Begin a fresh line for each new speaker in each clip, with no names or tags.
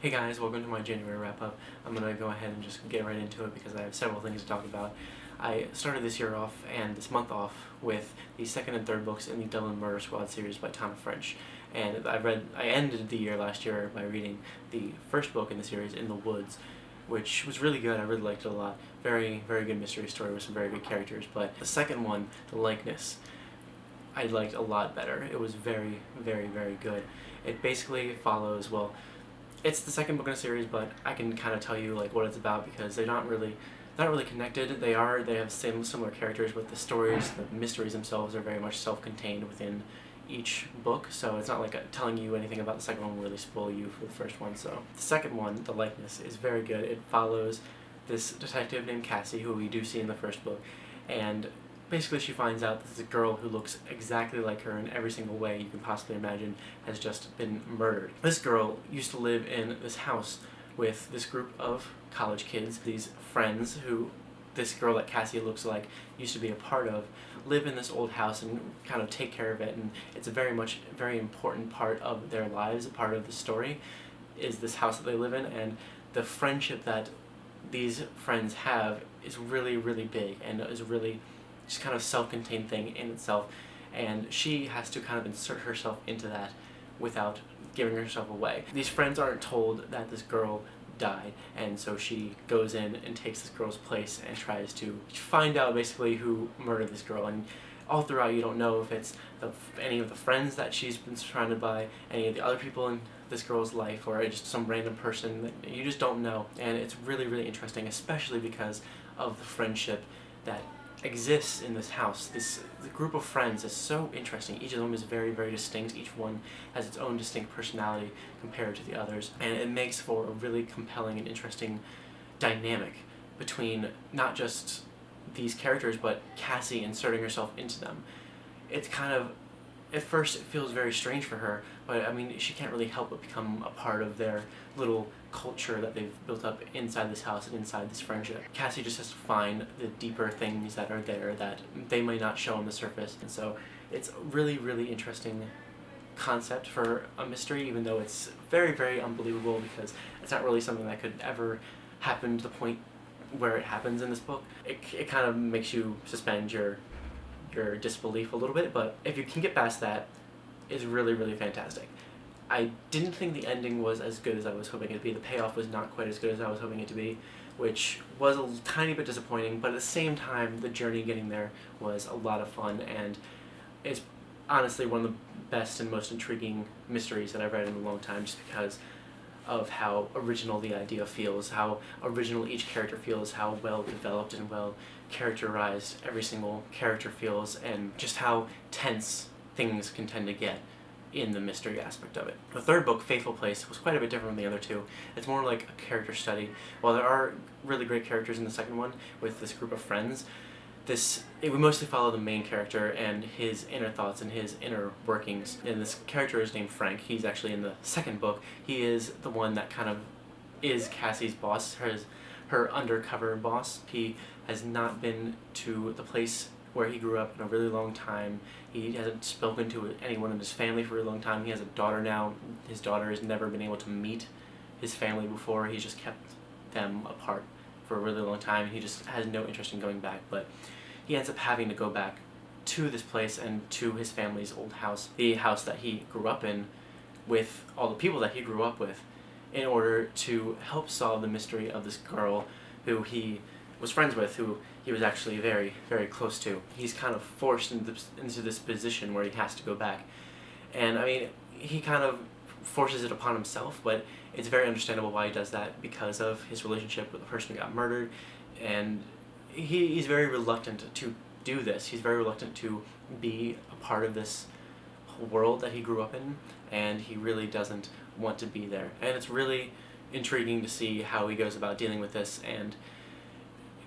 Hey guys, welcome to my January wrap-up. I'm going to go ahead and just get right into it because I have several things to talk about. I started this year off and this month off with the second and third books in the Dublin Murder Squad series by Tana French. And I ended the year last year by reading the first book in the series, In the Woods, which was really good. I really liked it a lot. Very, very good mystery story with some very good characters. But the second one, The Likeness, I liked a lot better. It was very, very, very good. It basically follows, well, it's the second book in a series, but I can kind of tell you like what it's about because they're not really connected. They have similar characters, but the stories, the mysteries themselves are very much self-contained within each book, so it's not like telling you anything about the second one will really spoil you for the first one. So the second one, The Likeness, is very good. It follows this detective named Cassie, who we do see in the first book, and basically she finds out that this girl who looks exactly like her in every single way you can possibly imagine has just been murdered. This girl used to live in this house with this group of college kids, these friends who this girl that Cassie looks like used to be a part of, live in this old house and kind of take care of it, and it's a very important part of their lives. A part of the story is this house that they live in, and the friendship that these friends have is really, really big and is really just kind of self-contained thing in itself, and she has to kind of insert herself into that without giving herself away. These friends aren't told that this girl died, and so she goes in and takes this girl's place and tries to find out basically who murdered this girl. And all throughout you don't know if it's any of the friends that she's been surrounded by, any of the other people in this girl's life, or just some random person that you just don't know. And it's really, really interesting, especially because of the friendship that exists in this house. The group of friends is so interesting. Each of them is very, very distinct. Each one has its own distinct personality compared to the others, and it makes for a really compelling and interesting dynamic between not just these characters, but Cassie inserting herself into them. It's kind of, at first it feels very strange for her, but I mean, she can't really help but become a part of their little culture that they've built up inside this house and inside this friendship. Cassie just has to find the deeper things that are there that they may not show on the surface, and so it's a really, really interesting concept for a mystery, even though it's very, very unbelievable because it's not really something that could ever happen to the point where it happens in this book. It kind of makes you suspend your disbelief a little bit, but if you can get past that, it's really, really fantastic. I didn't think the ending was as good as I was hoping it to be. The payoff was not quite as good as I was hoping it to be, which was a tiny bit disappointing, but at the same time, the journey getting there was a lot of fun, and it's honestly one of the best and most intriguing mysteries that I've read in a long time, just because of how original the idea feels, how original each character feels, how well developed and well characterized every single character feels, and just how tense things can tend to get in the mystery aspect of it. The third book, Faithful Place, was quite a bit different from the other two. It's more like a character study. While there are really great characters in the second one with this group of friends, we mostly follow the main character and his inner thoughts and his inner workings. And this character is named Frank. He's actually in the second book. He is the one that kind of is Cassie's boss, her undercover boss. He has not been to the place where he grew up in a really long time. He hasn't spoken to anyone in his family for a really long time. He has a daughter now. His daughter has never been able to meet his family before. He's just kept them apart for a really long time. He just has no interest in going back, but he ends up having to go back to this place and to his family's old house, the house that he grew up in with all the people that he grew up with, in order to help solve the mystery of this girl who he was friends with, who he was actually very, very close to. He's kind of forced into this position where he has to go back. And I mean, he kind of forces it upon himself, but it's very understandable why he does that, because of his relationship with the person who got murdered, and he's very reluctant to do this. He's very reluctant to be a part of this whole world that he grew up in, and he really doesn't want to be there. And it's really intriguing to see how he goes about dealing with this, and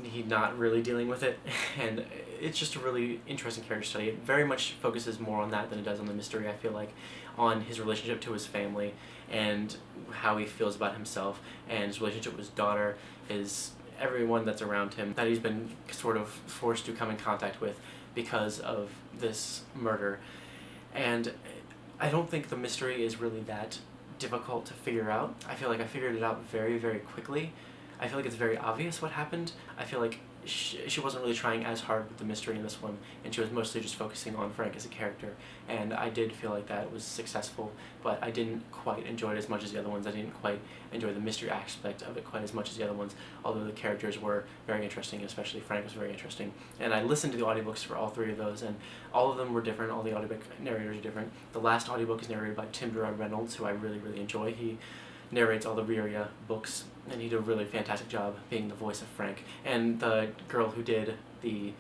he's not really dealing with it, and it's just a really interesting character study. It very much focuses more on that than it does on the mystery, I feel like, on his relationship to his family, and how he feels about himself, and his relationship with his daughter, everyone that's around him that he's been sort of forced to come in contact with because of this murder. And I don't think the mystery is really that difficult to figure out. I feel like I figured it out very, very quickly. I feel like it's very obvious what happened. I feel like she wasn't really trying as hard with the mystery in this one, and she was mostly just focusing on Frank as a character, and I did feel like that was successful, but I didn't quite enjoy it as much as the other ones. I didn't quite enjoy the mystery aspect of it quite as much as the other ones, although the characters were very interesting, especially Frank was very interesting. And I listened to the audiobooks for all three of those, and all of them were different. All the audiobook narrators are different. The last audiobook is narrated by Tim Reynolds, who I really, really enjoy. He narrates all the Rhodes books, and he did a really fantastic job being the voice of Frank. And the girl who did the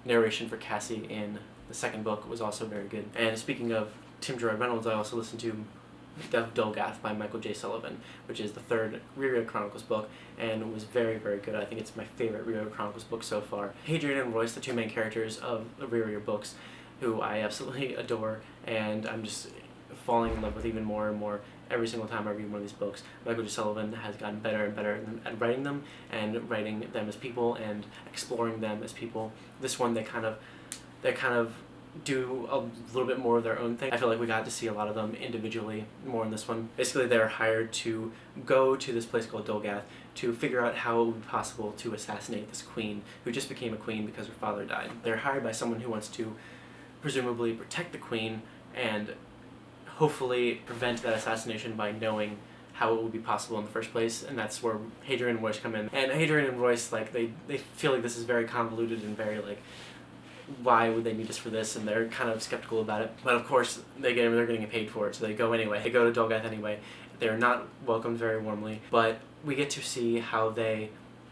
narration for Cassie in the second book was also very good. And speaking of Tim Reynolds, I also listened to Death of Dolgath by Michael J. Sullivan, which is the third Rhodes Chronicles book, and it was very, very good. I think it's my favorite Rhodes Chronicles book so far. Hadrian and Royce, the two main characters of the Rhodes books, who I absolutely adore, and I'm just falling in love with even more and more every single time I read one of these books. Michael J. Sullivan has gotten better and better at writing them, and writing them as people, and exploring them as people. This one, they kind of do a little bit more of their own thing. I feel like we got to see a lot of them individually more in this one. Basically, they're hired to go to this place called Dolgath to figure out how it would be possible to assassinate this queen, who just became a queen because her father died. They're hired by someone who wants to presumably protect the queen and hopefully prevent that assassination by knowing how it would be possible in the first place, and that's where Hadrian and Royce come in. And Hadrian and Royce, like, they feel like this is very convoluted and very, like, why would they need us for this, and they're kind of skeptical about it. But of course, they're getting paid for it, so they go anyway. They go to Dolgath anyway. They're not welcomed very warmly, but we get to see how they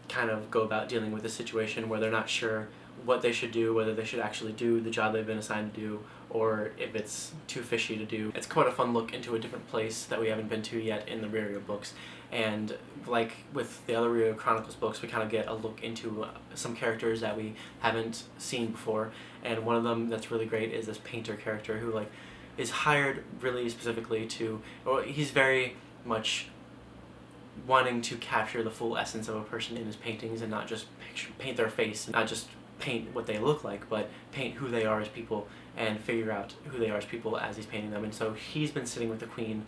kind of go about dealing with the situation where they're not sure what they should do, whether they should actually do the job they've been assigned to do, or if it's too fishy to do. It's quite a fun look into a different place that we haven't been to yet in the Rhodes books. And like with the other Rhodes Chronicles books, we kind of get a look into some characters that we haven't seen before. And one of them that's really great is this painter character who, like, is hired really specifically to, or he's very much wanting to capture the full essence of a person in his paintings, and not just paint their face, not just paint what they look like, but paint who they are as people and figure out who they are as people as he's painting them. And so he's been sitting with the Queen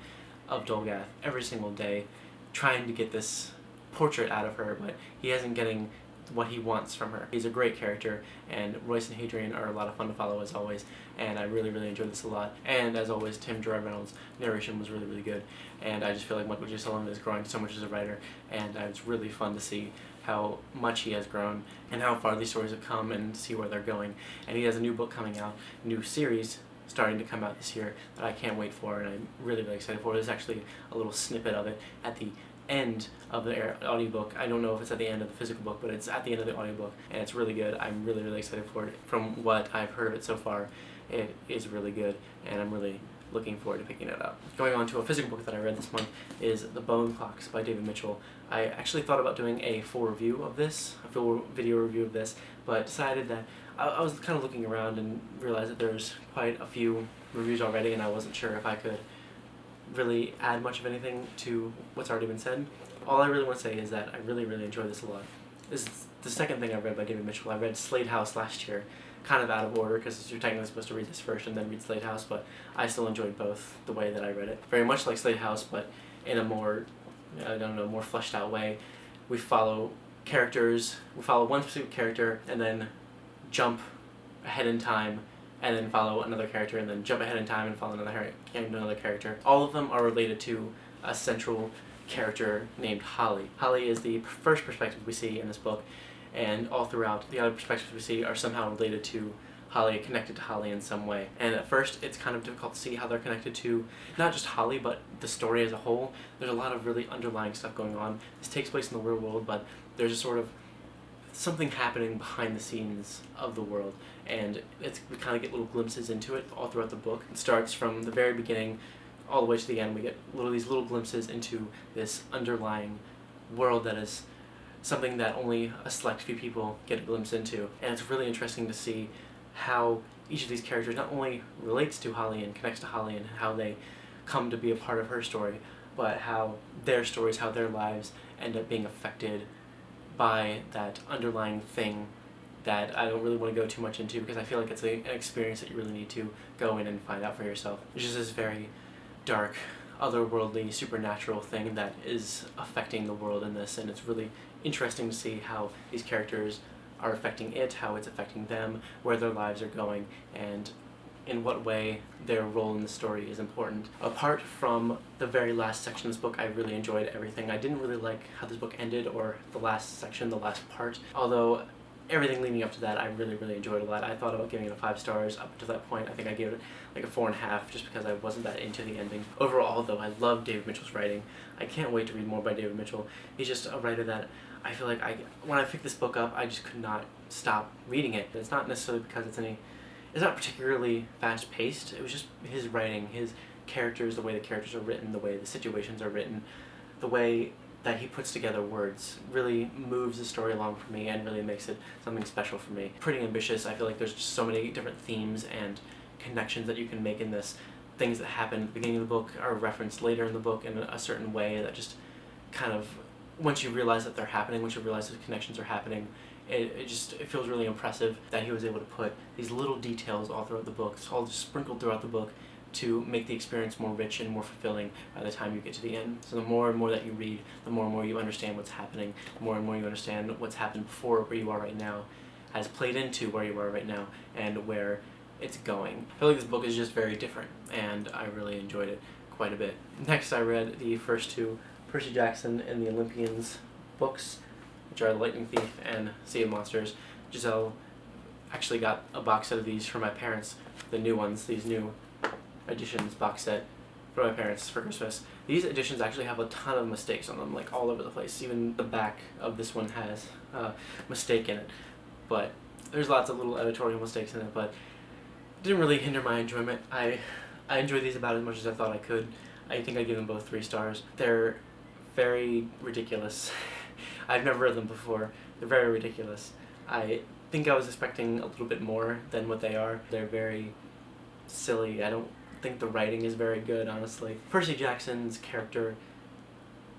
of Dolgath every single day trying to get this portrait out of her, but he isn't getting what he wants from her. He's a great character, and Royce and Hadrian are a lot of fun to follow as always, and I really, really enjoyed this a lot. And as always, Tim Reynolds' narration was really, really good, and I just feel like Michael J. Sullivan is growing so much as a writer, and it's really fun to see how much he has grown and how far these stories have come and see where they're going. And he has a new book coming out, a new series starting to come out this year that I can't wait for, and I'm really, really excited for. There's actually a little snippet of it at the end of the audiobook. I don't know if it's at the end of the physical book, but it's at the end of the audiobook, and it's really good. I'm really, really excited for it. From what I've heard of it so far, it is really good, and I'm really looking forward to picking it up. Going on to a physical book that I read this month is The Bone Clocks by David Mitchell. I actually thought about doing a full review of this, a full video review of this, but decided that I was kind of looking around and realized that there's quite a few reviews already, and I wasn't sure if I could really add much of anything to what's already been said. All I really want to say is that I really, really enjoyed this a lot. This is the second thing I've read by David Mitchell. I read Slade House last year, kind of out of order because you're technically supposed to read this first and then read Slade House, but I still enjoyed both the way that I read it. Very much like Slade House, but in a more, I don't know, more fleshed out way. We follow characters, we follow one specific character and then jump ahead in time, and then follow another character, and then jump ahead in time and follow another character. All of them are related to a central character named Holly. Holly is the first perspective we see in this book, and all throughout, the other perspectives we see are somehow related to Holly, connected to Holly in some way. And at first, it's kind of difficult to see how they're connected to not just Holly, but the story as a whole. There's a lot of really underlying stuff going on. This takes place in the real world, but there's a sort of something happening behind the scenes of the world, and we kind of get little glimpses into it all throughout the book. It starts from the very beginning all the way to the end. We get these little glimpses into this underlying world that is something that only a select few people get a glimpse into, and it's really interesting to see how each of these characters not only relates to Holly and connects to Holly and how they come to be a part of her story, but how their stories, how their lives end up being affected by that underlying thing that I don't really want to go too much into, because I feel like it's an experience that you really need to go in and find out for yourself. It's just this very dark, otherworldly, supernatural thing that is affecting the world in this, and it's really interesting to see how these characters are affecting it, how it's affecting them, where their lives are going, and in what way their role in the story is important. Apart from the very last section of this book, I really enjoyed everything. I didn't really like how this book ended, or the last section, the last part, although everything leading up to that I really, really enjoyed a lot. I thought about giving it 5 stars up to that point. I think I gave it like a 4.5 just because I wasn't that into the ending. Overall though, I love David Mitchell's writing. I can't wait to read more by David Mitchell. He's just a writer that I feel like when I picked this book up, I just could not stop reading it. It's not necessarily because it's not particularly fast-paced. It was just his writing, his characters, the way the characters are written, the way the situations are written, the way that he puts together words really moves the story along for me and really makes it something special for me. Pretty ambitious. I feel like there's just so many different themes and connections that you can make in this. Things that happen at the beginning of the book are referenced later in the book in a certain way that just kind of, once you realize that they're happening, once you realize those connections are happening, it feels really impressive that he was able to put these little details all throughout the book, all just sprinkled throughout the book, to make the experience more rich and more fulfilling by the time you get to the end. So the more and more that you read, the more and more you understand what's happening, the more and more you understand what's happened before where you are right now has played into where you are right now and where it's going. I feel like this book is just very different, and I really enjoyed it quite a bit. Next, I read the first 2 Percy Jackson and the Olympians books, which are The Lightning Thief and Sea of Monsters. Giselle actually got a box set of these for my parents, the new ones, these new editions box set for my parents for Christmas. These editions actually have a ton of mistakes on them, like all over the place. Even the back of this one has a mistake in it, but there's lots of little editorial mistakes in it, but it didn't really hinder my enjoyment. I enjoyed these about as much as I thought I could. I think I give them both 3 stars. They're very ridiculous. I've never read them before. They're very ridiculous. I think I was expecting a little bit more than what they are. They're very silly. I don't think the writing is very good, honestly. Percy Jackson's character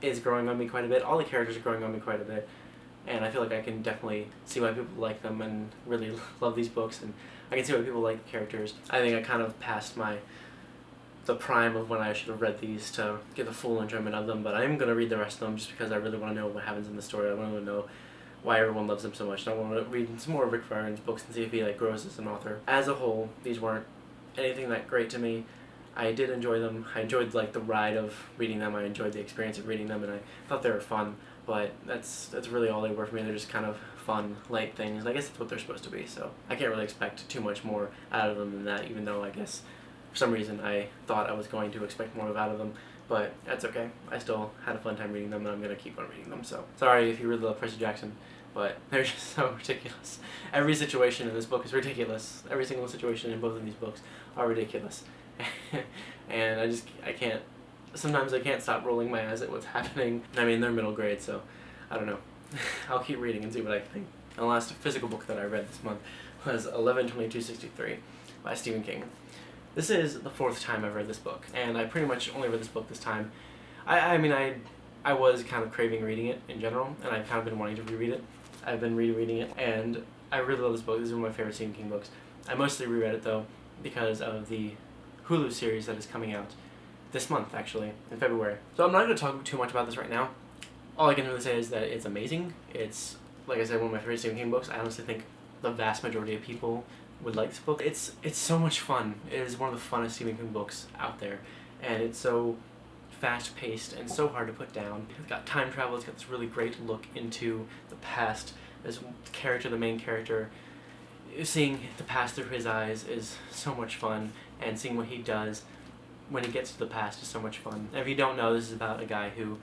is growing on me quite a bit. All the characters are growing on me quite a bit, and I feel like I can definitely see why people like them and really love these books, and I can see why people like the characters. I think I kind of passed the prime of when I should have read these to get the full enjoyment of them, but I'm going to read the rest of them just because I really want to know what happens in the story. I want to know why everyone loves him so much, and I want to read some more of Rick Riordan's books and see if he grows as an author. As a whole, these weren't anything that great to me. I did enjoy them. I enjoyed the ride of reading them. I enjoyed the experience of reading them, and I thought they were fun, but that's really all they were for me. They're just kind of fun, light things, and I guess that's what they're supposed to be, so I can't really expect too much more out of them than that, even though I guess for some reason I thought I was going to expect more out of them, but that's okay. I still had a fun time reading them, and I'm going to keep on reading them, so sorry if you really love Percy Jackson, but they're just so ridiculous. Every situation in this book is ridiculous. Every single situation in both of these books are ridiculous. And sometimes I can't stop rolling my eyes at what's happening. I mean, they're middle grade, so I don't know. I'll keep reading and see what I think. And the last physical book that I read this month was 11/22/63 by Stephen King. This is the 4th time I've read this book, and I pretty much only read this book this time. I mean, I was kind of craving reading it in general, and I've kind of been wanting to reread it. I've been rereading it, and I really love this book. This is one of my favorite Stephen King books. I mostly reread it, though, because of the Hulu series that is coming out this month, actually, in February. So I'm not going to talk too much about this right now. All I can really say is that it's amazing. It's, like I said, one of my favorite Stephen King books. I honestly think the vast majority of people would like this book. It's so much fun. It is one of the funnest Stephen King books out there, and it's so fast-paced and so hard to put down. It's got time travel. It's got this really great look into the past. This character, the main character, seeing the past through his eyes is so much fun, and seeing what he does when he gets to the past is so much fun. And if you don't know, this is about a guy who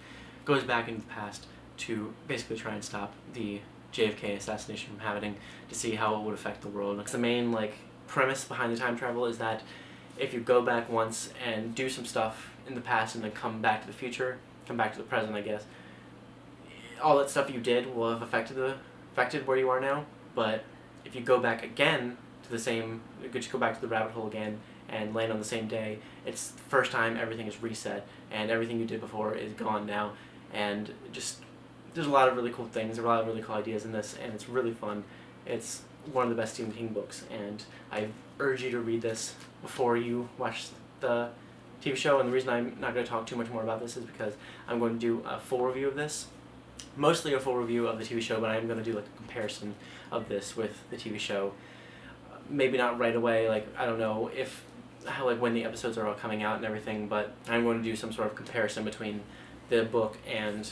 goes back into the past to basically try and stop the JFK assassination from happening, to see how it would affect the world. Because the main premise behind the time travel is that if you go back once and do some stuff in the past and then come back to the future, come back to the present, I guess, all that stuff you did will have affected where you are now. But if you go back again to the same, you could just go back to the rabbit hole again and land on the same day, it's the first time everything is reset and everything you did before is gone now. And just, there's a lot of really cool things, there are a lot of really cool ideas in this, and it's really fun. It's one of the best Stephen King books, and I urge you to read this before you watch the TV show, and the reason I'm not going to talk too much more about this is because I'm going to do a full review of this. Mostly a full review of the TV show, but I'm going to do like a comparison of this with the TV show. Maybe not right away, like I don't know if how like when the episodes are all coming out and everything, but I'm going to do some sort of comparison between the book and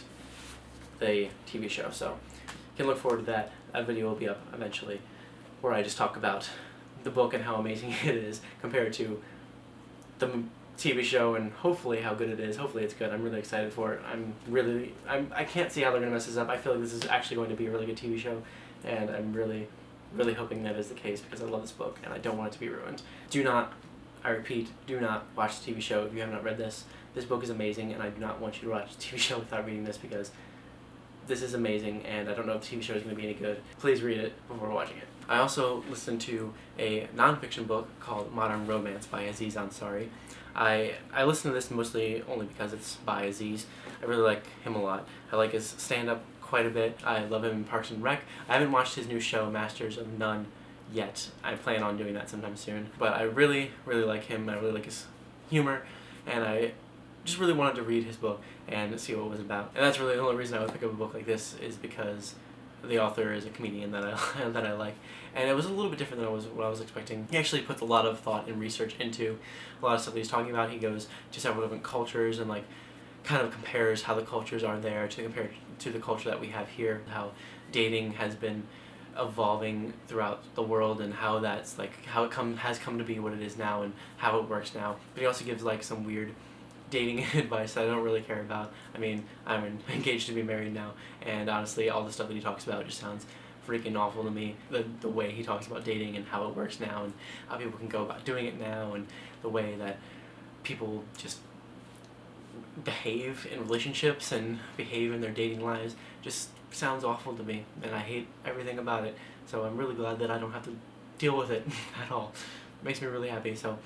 the TV show. So you can look forward to that. That video will be up eventually, where I just talk about the book and how amazing it is compared to the TV show, and hopefully how good it is. Hopefully it's good. I'm really excited for it. I can't see how they're going to mess this up. I feel like this is actually going to be a really good TV show, and I'm really hoping that is the case because I love this book and I don't want it to be ruined. I repeat, do not watch the TV show if you have not read this. This book is amazing, and I do not want you to watch the TV show without reading this because this is amazing, and I don't know if the TV show is going to be any good. Please read it before watching it. I also listened to a nonfiction book called Modern Romance by Aziz Ansari. I listen to this mostly only because it's by Aziz. I really like him a lot. I like his stand-up quite a bit. I love him in Parks and Rec. I haven't watched his new show, Masters of None, yet. I plan on doing that sometime soon. But I really like him. I really like his humor, and I just really wanted to read his book and see what it was about. And that's really the only reason I would pick up a book like this, is because the author is a comedian that I like. And it was a little bit different than what I was expecting. He actually puts a lot of thought and research into a lot of stuff that he's talking about. He goes to several different cultures and like kind of compares how the cultures are there to compare to the culture that we have here, how dating has been evolving throughout the world, and how that's like how it has come to be what it is now and how it works now. But he also gives like some weird dating advice that I don't really care about. I mean, I'm engaged to be married now, and honestly all the stuff that he talks about just sounds freaking awful to me. The way he talks about dating and how it works now and how people can go about doing it now, and the way that people just behave in relationships and behave in their dating lives just sounds awful to me, and I hate everything about it. So I'm really glad that I don't have to deal with it at all. It makes me really happy. So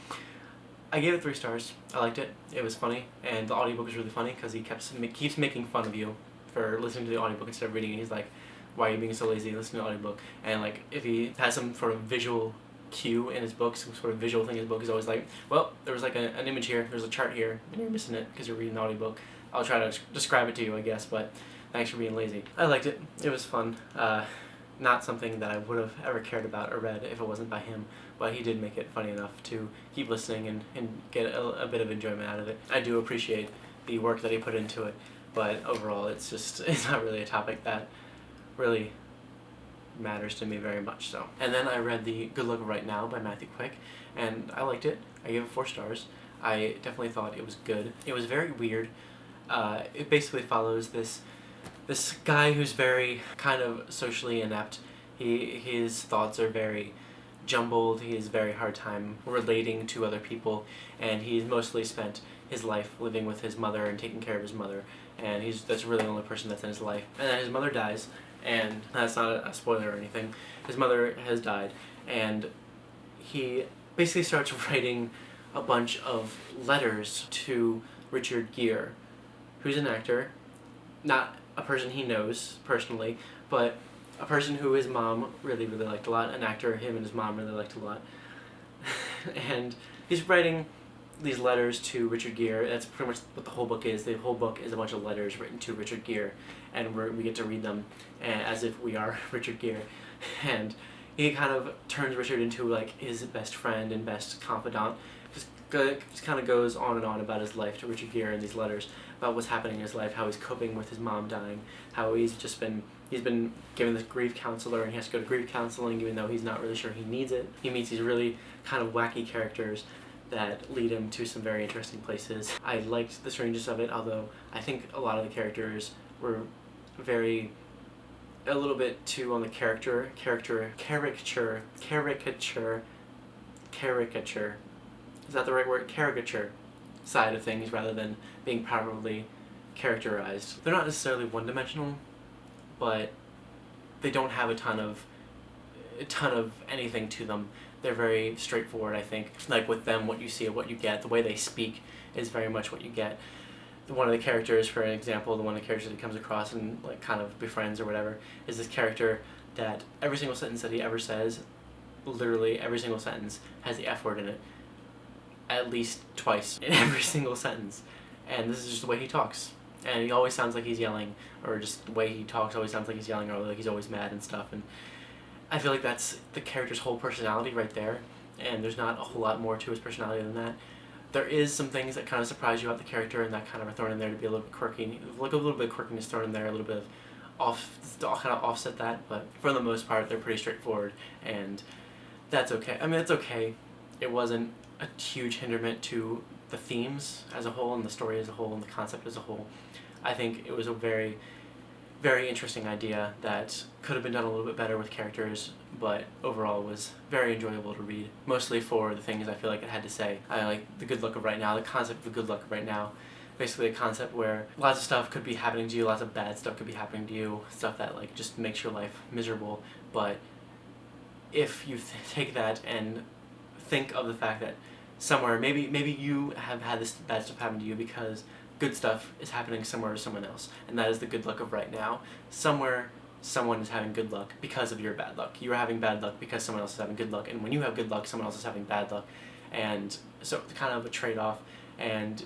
I gave it 3 stars. I liked it. It was funny, and the audiobook was really funny because he keeps making fun of you for listening to the audiobook instead of reading it. He's like, why are you being so lazy? Listen to the audiobook. And like, if he has some sort of visual cue in his book, some sort of visual thing in his book, he's always like, well, there was like an image here, there's a chart here, and you're missing it because you're reading the audiobook. I'll try to describe it to you, I guess, but thanks for being lazy. I liked it. It was fun. Not something that I would have ever cared about or read if it wasn't by him, but he did make it funny enough to keep listening and get a bit of enjoyment out of it. I do appreciate the work that he put into it, but overall it's not really a topic that really matters to me very much so. And then I read The Good Luck Right Now by Matthew Quick, and I liked it. I gave it 4 stars. I definitely thought it was good. It was very weird. It basically follows this guy who's very kind of socially inept. His thoughts are very jumbled. He has a very hard time relating to other people, and he's mostly spent his life living with his mother and taking care of his mother, and that's really the only person that's in his life. And then his mother dies, and that's not a spoiler or anything. His mother has died, and he basically starts writing a bunch of letters to Richard Gere, who's an actor, not a person he knows personally, but a person who his mom really liked a lot, an actor him and his mom really liked a lot. And he's writing these letters to Richard Gere. That's pretty much what the whole book is. The whole book is a bunch of letters written to Richard Gere, and we get to read them as if we are Richard Gere. And he kind of turns Richard into like his best friend and best confidant. Just kind of goes on and on about his life to Richard Gere in these letters, about what's happening in his life, how he's coping with his mom dying, how he's been given this grief counselor, and he has to go to grief counseling even though he's not really sure he needs it. He meets these really kind of wacky characters that lead him to some very interesting places. I liked the strangeness of it, although I think a lot of the characters were a little bit too on the caricature. Is that the right word? Caricature side of things rather than being properly characterized. They're not necessarily one-dimensional, but they don't have a ton of anything to them. They're very straightforward, I think. Like with them, what you see and what you get, the way they speak is very much what you get. One of the characters, for an example, one of the characters that he comes across and like kind of befriends or whatever, is this character that every single sentence that he ever says, literally every single sentence, has the F word in it. at least twice in every single sentence. And this is just the way he talks. And he always sounds like he's yelling, or just the way he talks always sounds like he's yelling, or like he's always mad and stuff. And I feel like that's the character's whole personality right there, and there's not a whole lot more to his personality than that. There is some things that kind of surprise you about the character and that kind of are thrown in there to be a little bit quirky. Like a little bit of quirkiness thrown in there, a little bit of kind of offset that, but for the most part they're pretty straightforward, and that's okay. I mean, it's okay. It wasn't a huge hindrance to the themes as a whole and the story as a whole and the concept as a whole. I think it was a very, very interesting idea that could have been done a little bit better with characters, but overall was very enjoyable to read, mostly for the things I feel like it had to say. I like the good luck of right now, the concept of good luck of right now. Basically a concept where lots of stuff could be happening to you, lots of bad stuff could be happening to you, stuff that like just makes your life miserable, but if you take that and think of the fact that somewhere, maybe you have had this bad stuff happen to you because good stuff is happening somewhere to someone else, and that is the good luck of right now. Somewhere, someone is having good luck because of your bad luck. You're having bad luck because someone else is having good luck, and when you have good luck, someone else is having bad luck, and so it's kind of a trade-off, and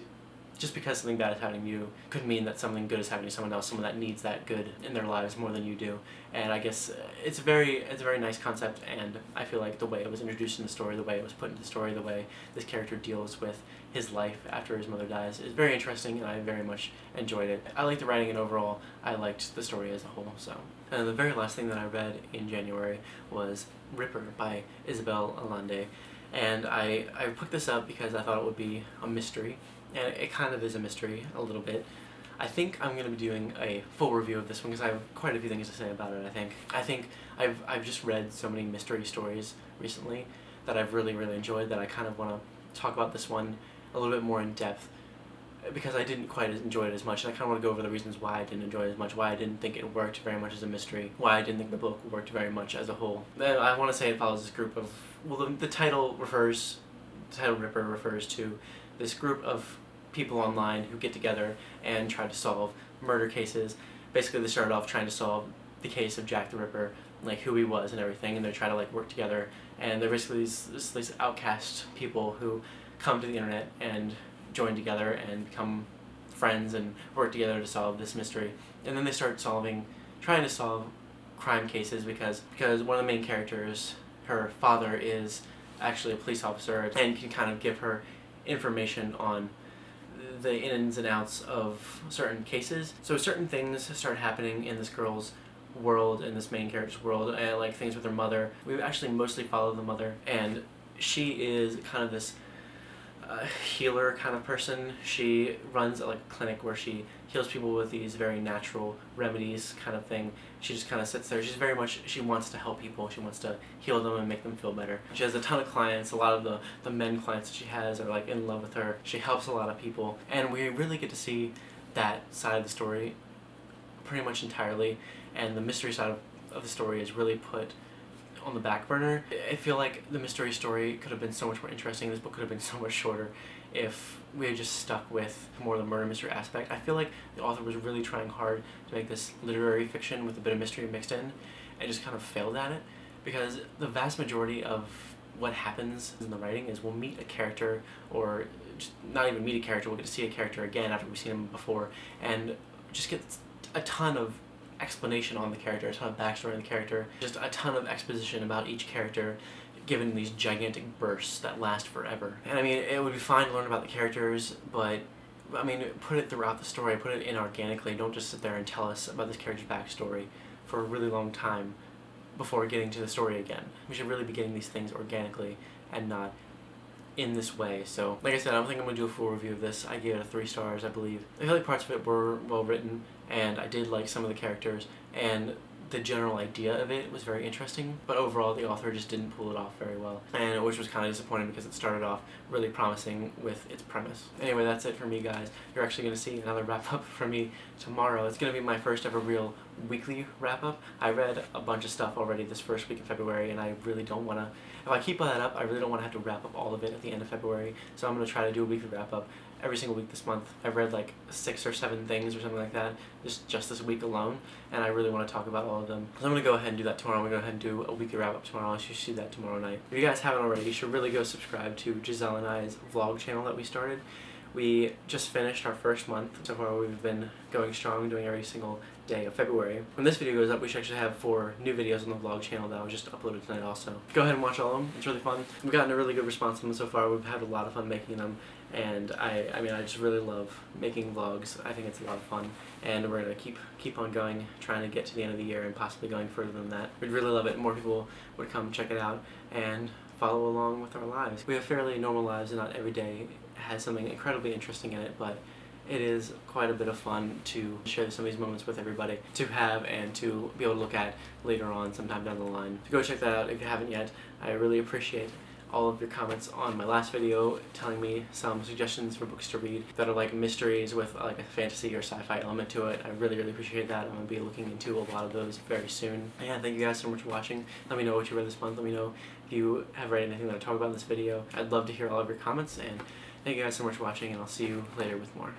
just because something bad is happening to you could mean that something good is happening to someone else, someone that needs that good in their lives more than you do. And I guess it's a very nice concept, and I feel like the way it was introduced in the story, the way it was put into the story, the way this character deals with his life after his mother dies is very interesting, and I very much enjoyed it. I liked the writing, and overall I liked the story as a whole. So, and the very last thing that I read in January was Ripper by Isabel Allende, and I picked this up because I thought it would be a mystery. And it kind of is a mystery, a little bit. I think I'm going to be doing a full review of this one because I have quite a few things to say about it, I think I've just read so many mystery stories recently that I've really enjoyed that I kind of want to talk about this one a little bit more in depth because I didn't quite enjoy it as much, and I kind of want to go over the reasons why I didn't enjoy it as much, why I didn't think it worked very much as a mystery, why I didn't think the book worked very much as a whole. I want to say it follows this group of, well, the title Ripper refers to this group of people online who get together and try to solve murder cases. Basically, they started off trying to solve the case of Jack the Ripper, like who he was and everything, and they try to like work together. And they're basically these outcast people who come to the internet and join together and become friends and work together to solve this mystery. And then they start trying to solve crime cases because one of the main characters, her father, is actually a police officer and can kind of give her information on the ins and outs of certain cases. So certain things start happening in this girl's world, in this main character's world, and like things with her mother. We actually mostly follow the mother, and she is kind of this healer kind of person. She runs a clinic where she heals people with these very natural remedies kind of thing. She just kind of sits there. She wants to help people. She wants to heal them and make them feel better. She has a ton of clients. A lot of the men clients that she has are like in love with her. She helps a lot of people, and we really get to see that side of the story pretty much entirely, and the mystery side of the story is really put on the back burner. I feel like the mystery story could have been so much more interesting. This book could have been so much shorter if we had just stuck with more of the murder mystery aspect. I feel like the author was really trying hard to make this literary fiction with a bit of mystery mixed in, and just kind of failed at it, because the vast majority of what happens in the writing is we'll meet a character, or just not even meet a character, we'll get to see a character again after we've seen him before, and just get a ton of explanation on the character, a ton of backstory on the character, just a ton of exposition about each character given these gigantic bursts that last forever. And I mean, it would be fine to learn about the characters, but I mean, put it throughout the story, put it in organically. Don't just sit there and tell us about this character's backstory for a really long time before getting to the story again. We should really be getting these things organically and not in this way. So, like I said, I don't think I'm going to do a full review of this. I gave it 3 stars, I believe. I feel like parts of it were well written, and I did like some of the characters, and the general idea of it was very interesting, but overall the author just didn't pull it off very well, and which was kind of disappointing because it started off really promising with its premise. Anyway, that's it for me, guys. You're actually going to see another wrap-up from me tomorrow. It's going to be my first ever real weekly wrap-up. I read a bunch of stuff already this first week of February, and I really don't want to, if I keep that up, I really don't want to have to wrap up all of it at the end of February, so I'm going to try to do a weekly wrap-up every single week this month. I've read like 6 or 7 things or something like that just this week alone, and I really want to talk about all of them. So I'm going to go ahead and do that tomorrow. I'm going to go ahead and do a weekly wrap-up tomorrow. I should see that tomorrow night. If you guys haven't already, you should really go subscribe to Giselle and I's vlog channel that we started. We just finished our first month. So far we've been going strong, doing every single day of February. When this video goes up, we should actually have 4 new videos on the vlog channel that I'll just upload tonight also. Go ahead and watch all of them. It's really fun. We've gotten a really good response from them so far. We've had a lot of fun making them, and I mean I just really love making vlogs. I think it's a lot of fun, and we're gonna keep on going, trying to get to the end of the year and possibly going further than that. We'd really love it. More people would come check it out and follow along with our lives. We have fairly normal lives, and not every day has something incredibly interesting in it, but it is quite a bit of fun to share some of these moments with everybody, to have and to be able to look at later on sometime down the line. So go check that out if you haven't yet. I really appreciate all of your comments on my last video, telling me some suggestions for books to read that are like mysteries with like a fantasy or sci-fi element to it. I really appreciate that. I'm going to be looking into a lot of those very soon. And yeah, thank you guys so much for watching. Let me know what you read this month. Let me know if you have read anything that I talk about in this video. I'd love to hear all of your comments, and thank you guys so much for watching, and I'll see you later with more.